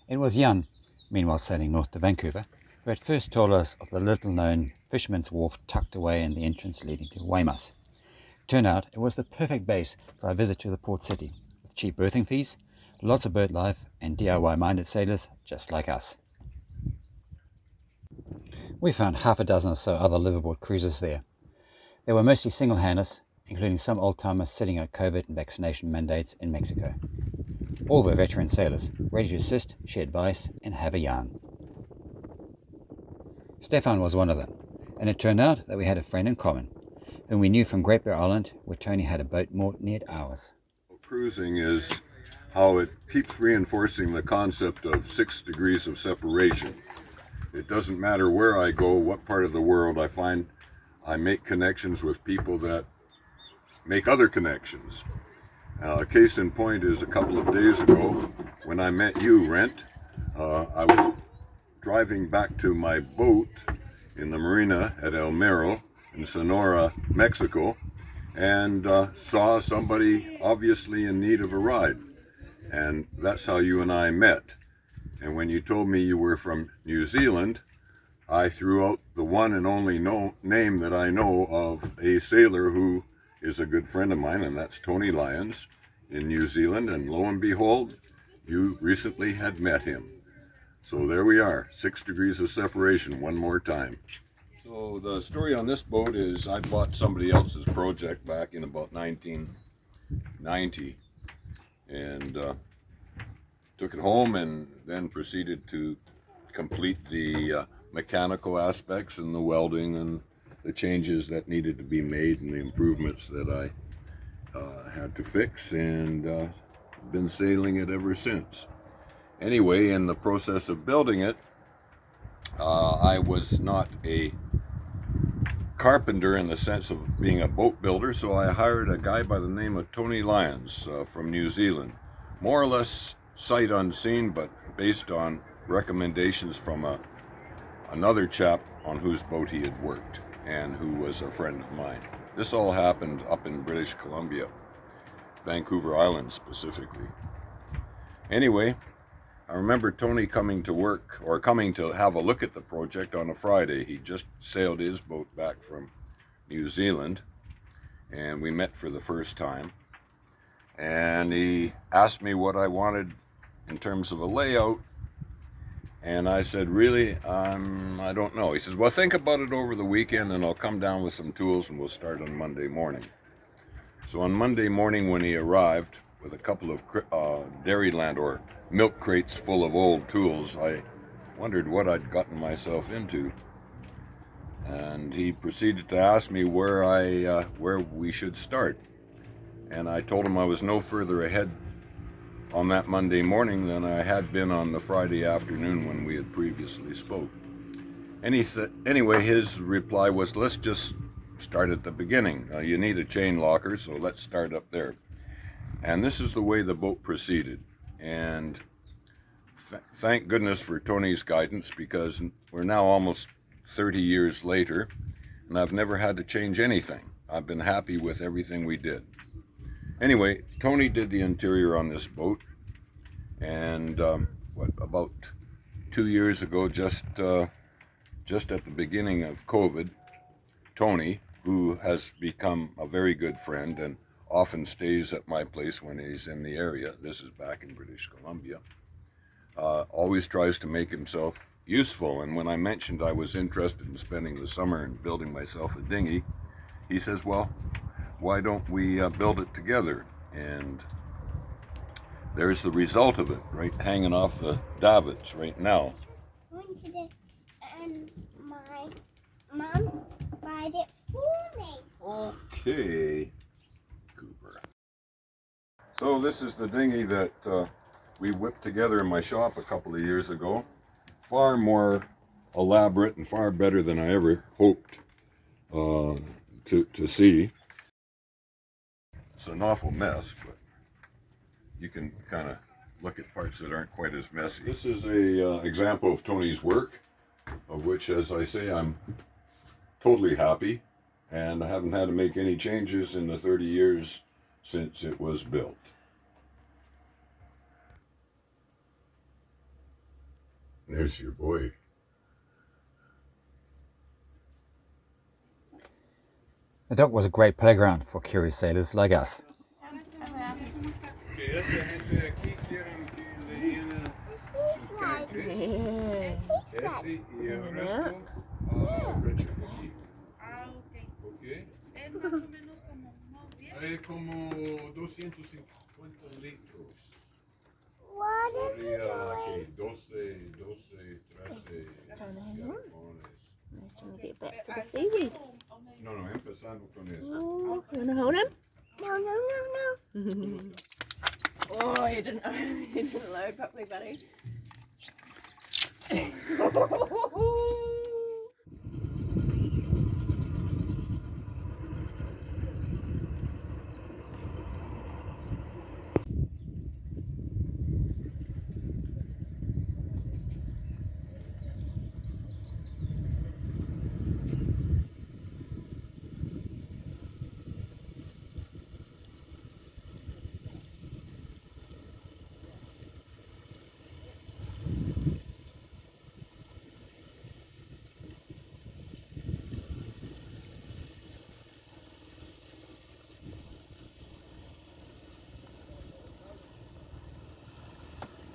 It was Jan, meanwhile sailing north to Vancouver, who had first told us of the little-known fisherman's wharf tucked away in the entrance leading to Guaymas. Turned out it was the perfect base for our visit to the port city, with cheap berthing fees, lots of bird life, and DIY-minded sailors just like us. We found half a dozen or so other liveaboard cruisers there. They were mostly single-handers, including some old-timers sitting out COVID and vaccination mandates in Mexico. All were veteran sailors, ready to assist, share advice, and have a yarn. Stefan was one of them, and it turned out that we had a friend in common, whom we knew from Great Bear Island, where Tony had a boat moored near ours. Cruising is how it keeps reinforcing the concept of 6 degrees of separation. It doesn't matter where I go, what part of the world, I find I make connections with people that make other connections. A case in point is a couple of days ago when I met you, Rent. I was driving back to my boat in the marina at El Mero in Sonora, Mexico, and saw somebody obviously in need of a ride. And that's how you and I met. And when you told me you were from New Zealand, I threw out the one and only name that I know of a sailor who is a good friend of mine, and that's Tony Lyons in New Zealand. And lo and behold, you recently had met him. So there we are, 6 degrees of separation one more time. So the story on this boat is I bought somebody else's project back in about 1990 and took it home and then proceeded to complete the mechanical aspects and the welding and the changes that needed to be made and the improvements that I had to fix, and been sailing it ever since. Anyway, in the process of building it, I was not a carpenter in the sense of being a boat builder, so I hired a guy by the name of Tony Lyons from New Zealand. More or less sight unseen, but based on recommendations from another chap on whose boat he had worked and who was a friend of mine. This all happened up in British Columbia, Vancouver Island specifically. Anyway, I remember Tony coming to work, or coming to have a look at the project on a Friday. He just sailed his boat back from New Zealand, and we met for the first time. And he asked me what I wanted in terms of a layout, and I said, really, I don't know. He says, well, think about it over the weekend, and I'll come down with some tools, and we'll start on Monday morning. So on Monday morning when he arrived with a couple of Dairyland or milk crates full of old tools, I wondered what I'd gotten myself into. And he proceeded to ask me where we should start. And I told him I was no further ahead on that Monday morning than I had been on the Friday afternoon when we had previously spoke. And he said, anyway, his reply was, let's just start at the beginning. You need a chain locker, so let's start up there. And this is the way the boat proceeded. And thank goodness for Tony's guidance, because we're now almost 30 years later, and I've never had to change anything. I've been happy with everything we did. Anyway, Tony did the interior on this boat, and about 2 years ago, just at the beginning of COVID, Tony, who has become a very good friend and often stays at my place when he's in the area, this is back in British Columbia, always tries to make himself useful. And when I mentioned I was interested in spending the summer and building myself a dinghy, he says, well, why don't we build it together? And there's the result of it, right hanging off the davits right now. And my mom bought it for me. Okay, Cooper. So this is the dinghy that we whipped together in my shop a couple of years ago. Far more elaborate and far better than I ever hoped to see. It's an awful mess, but you can kind of look at parts that aren't quite as messy. This is a example of Tony's work, of which, as I say, I'm totally happy, and I haven't had to make any changes in the 30 years since it was built. There's your boy. The dock was a great playground for curious sailors like us. Como 250 litros. What is Sería it? 12, 13 galones. Let's try to get back to the seaweed. No, empezando con eso. Oh, you want to hold him? No. Oh, you didn't load properly, buddy.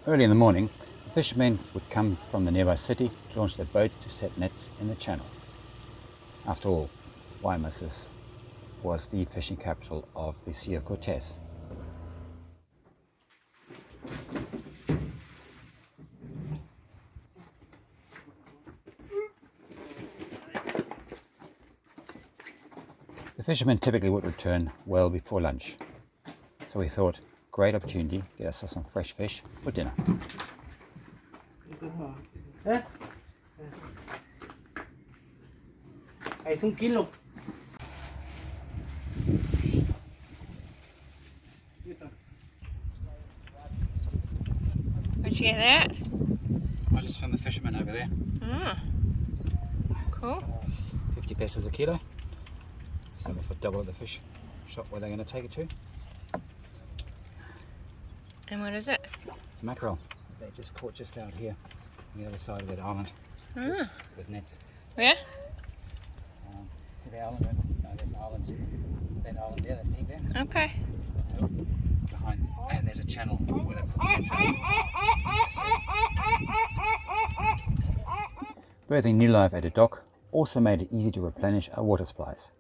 Early in the morning, the fishermen would come from the nearby city to launch their boats to set nets in the channel. After all, Guaymas was the fishing capital of the Sea of Cortez. The fishermen typically would return well before lunch, so we thought, great opportunity to get ourselves some fresh fish for dinner. Es un kilo. Where'd you get that? I just found the fishermen over there. Ah, cool. 50 pesos a kilo. Something for double at the fish shop where they're going to take it to. And what is it? It's mackerel. They just caught just out here on the other side of that island. Ah. With nets. Where? See the island? No, there's an island. That island there, that peak there. Okay. Behind, and there's a channel where they put the nets out. Birthing new life at a dock also made it easy to replenish our water supplies.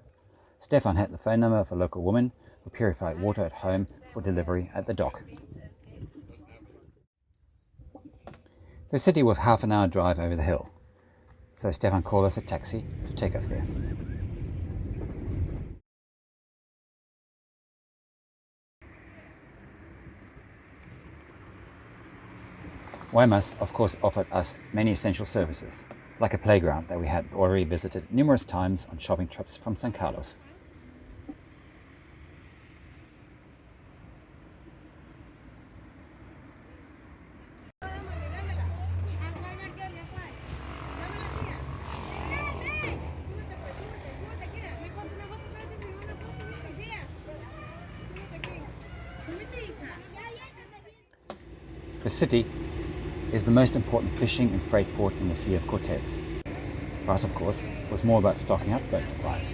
Stefan had the phone number of a local woman who purified water at home for delivery at the dock. The city was half an hour drive over the hill, so Stefan called us a taxi to take us there. Guaymas, of course, offered us many essential services, like a playground that we had already visited numerous times on shopping trips from San Carlos. The city is the most important fishing and freight port in the Sea of Cortez. For us, of course, it was more about stocking up boat supplies.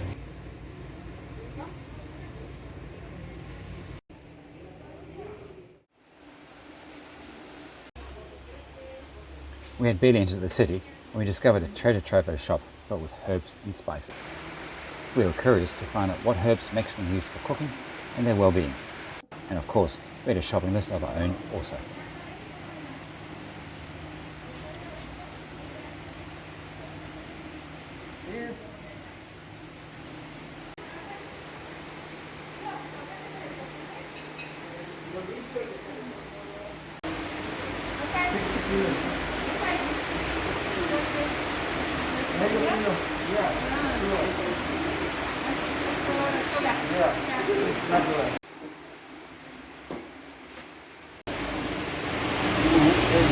We had barely entered the city when we discovered a treasure trove at a shop filled with herbs and spices. We were curious to find out what herbs Mexicans use for cooking and their well-being. And of course, we had a shopping list of our own also.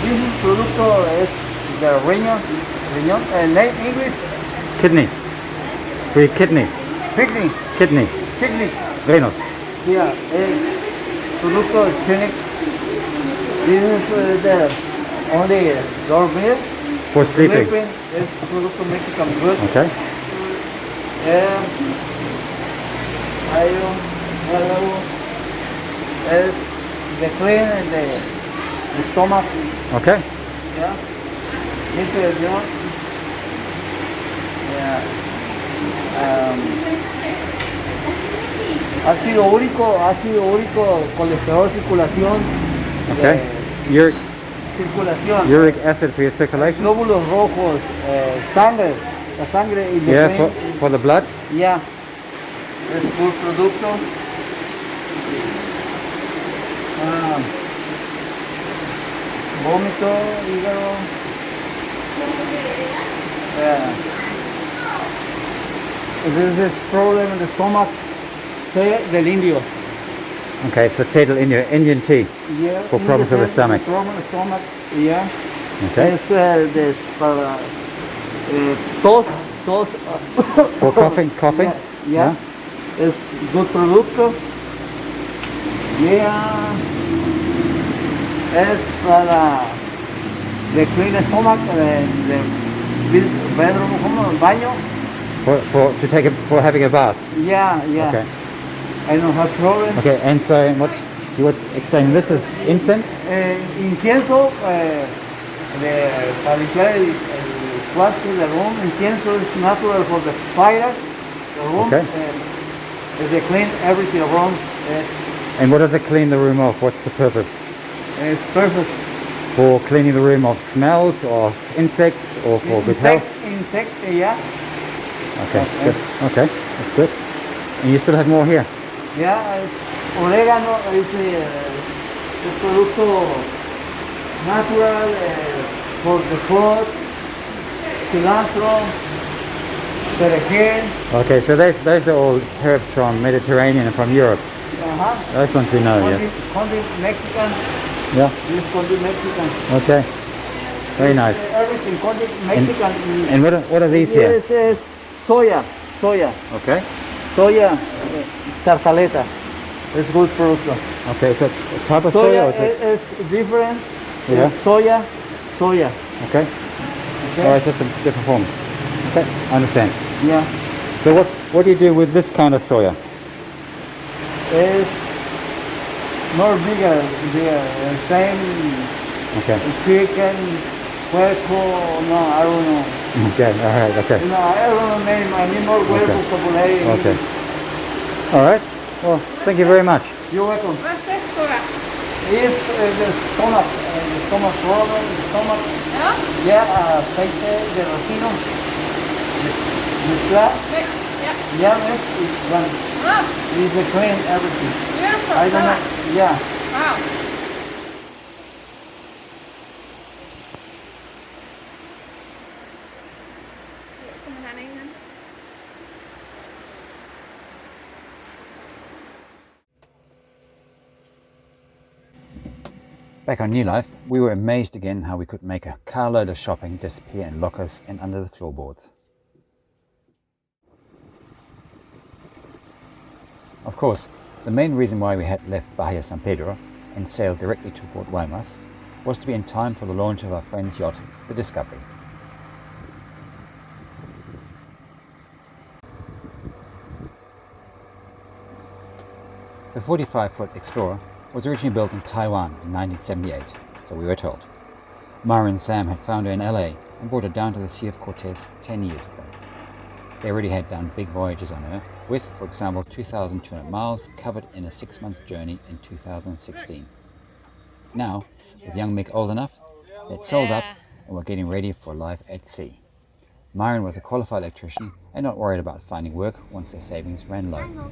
This producto es the riñón, and in English, Kidney. Kidney. picnic, Kidney. Venos. yeah, es producto clinic. This is the only dormir For sleeping. Es producto Mexican good. Okay. Luego es the clean the stomach. Okay. Yeah. Limpia el yacht. Yeah. Ácido úrico, colesterol, circulación. Okay. Uric, Circulación. uric acid for your circulation. Glóbulos rojos, sangre. La sangre y Yeah, for the blood. Ya. Es un producto. Vómito, hígado. This is problem in the stomach. Té del indio. Okay, so tea del India, Indian tea. Yeah. For problems with the stomach. Problem with the stomach. Yeah. Okay. Es para tos. For coughing. Yeah. Es good producto. Yeah. Es para the clean stomach, the bedroom, como el baño. For having a bath. Yeah. Okay. I don't have problem. Okay, and so what you would explain, this is incense? Incienso, para limpiar el cuarto del room. Incienso is natural for the fire, the room. Okay. They clean everything around. And what does it clean the room of? What's the purpose? It's perfect. For cleaning the room of smells or insects or for good health? Insect, yeah. Okay, good. Okay, that's good. And you still have more here? Yeah, orégano es el producto natural for the food, cilantro, perejil. Okay, so those are all herbs from Mediterranean and from Europe. Those ones we know, yeah. Condiment Mexican. Yeah. This condiment Mexican. Okay. Very nice. Everything condiment Mexican. And what are these here? This is soya. Okay. Soya, tartaleta. It's good product. Okay, so it's a type of soya or is it? It's different. Yeah. Soya. Okay. Oh, it's just a different form. Okay, I understand. Yeah. So what do you do with this kind of soya? It's more bigger. Same Okay. chicken, hueco. No, I don't know. Okay, all right, okay. No, I don't know name. I need more hueco vocabulary. Okay. All right. Well, thank you very much. You're welcome. What's this for? It's the stomach problem, the stomach. Yeah? Yeah, aceite de rocino. Mezclar. Mix. Yeah. Yeah, it's one. Ah, It's a clean everything. beautiful. I don't know. Yeah. Wow. Get some honey then. Back on New Life, we were amazed again how we could make a carload of shopping disappear in lockers and under the floorboards. Of course, the main reason why we had left Bahia San Pedro and sailed directly to Port Guaymas was to be in time for the launch of our friend's yacht, the Discovery. The 45-foot Explorer was originally built in Taiwan in 1978, so we were told. Mara and Sam had found her in LA and brought her down to the Sea of Cortez 10 years ago. They already had done big voyages on her, with, for example, 2,200 miles covered in a 6-month journey in 2016. Now, with young Mick old enough, they'd sold up and were getting ready for life at sea. Myron was a qualified electrician and not worried about finding work once their savings ran low.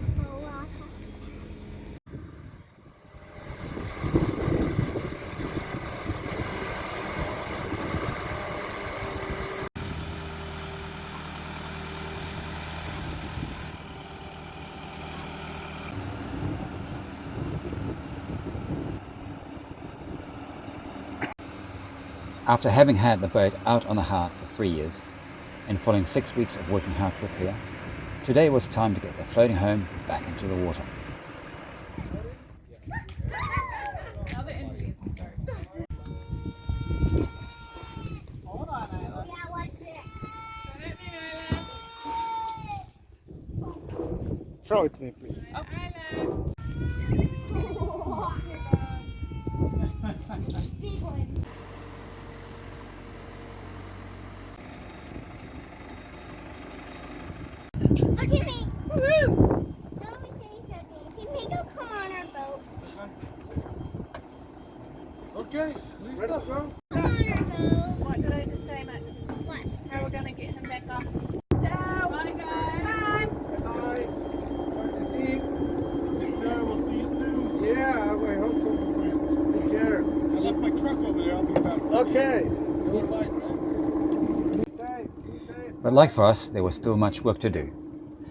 After having had the boat out on the Heart for 3 years and following 6 weeks of working hard to repair, today was time to get the floating home back into the water. Now the interviews start. Hold on, Isla. Show it to me, please. Big one. Okay, me. Woo! Let me say something. Can we go come on our boat? Okay, let's go. Come on our boat. What did I just say, Matt? What? How we're gonna get him back off? Ciao. Bye, guys. Hi. Good to see you. Yes, sir. We'll see you soon. Yeah, I hope so, my friend. Take care. I left my truck over there. I'll be back. Okay. Good night, man. Be safe. But like for us, there was still much work to do.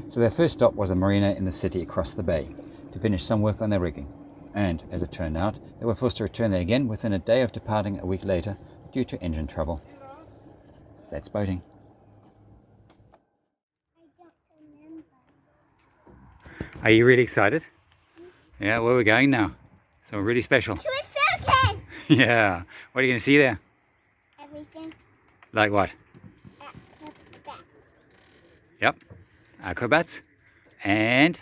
So their first stop was a marina in the city across the bay to finish some work on their rigging. And as it turned out, they were forced to return there again within a day of departing a week later due to engine trouble. That's boating. I don't remember. Are you really excited? Yeah, where we're going now. So really special. To a circus! Yeah. What are you going to see there? Everything Like what? at the back. Yep. Acrobats. And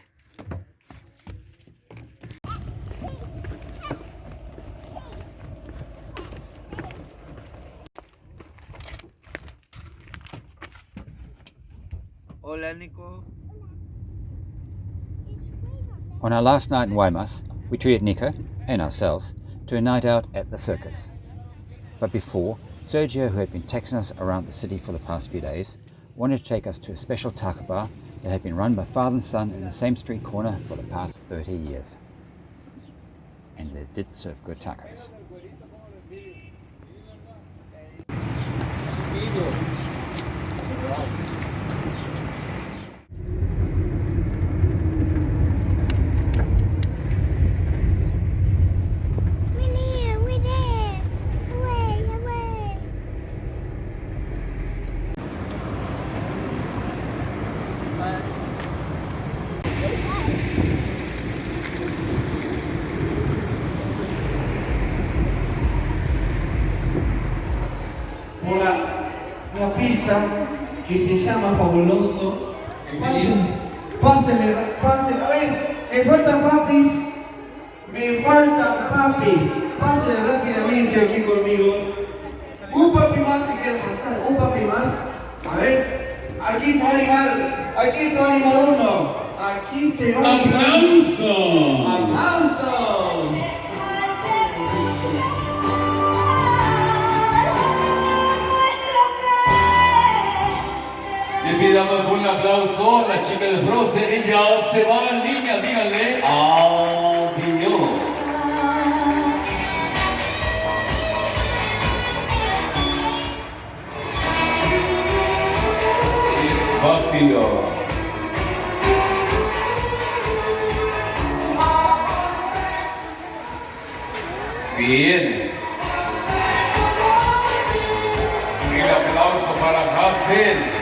Hola, Nico. on our last night in Guaymas, we treated Nico and ourselves to a night out at the circus. But before, Sergio, who had been taxing us around the city for the past few days, wanted to take us to a special taco bar that had been run by father and son in the same street corner for the past 30 years. And they did serve good tacos. We're there. Away. una pista que se llama Fabuloso. Pásenle, a ver, me faltan papis, pásenle rápidamente aquí conmigo. Un papi más que quiere pasar, un papi más. A ver, aquí se va a animar uno. Aquí se va a animar. ¡Aplauso! ¡Aplauso! Le pidamos un aplauso a la chica de bronce. Ella se va, niña, díganle adiós. Despacio. Bien. Un aplauso para Hazel.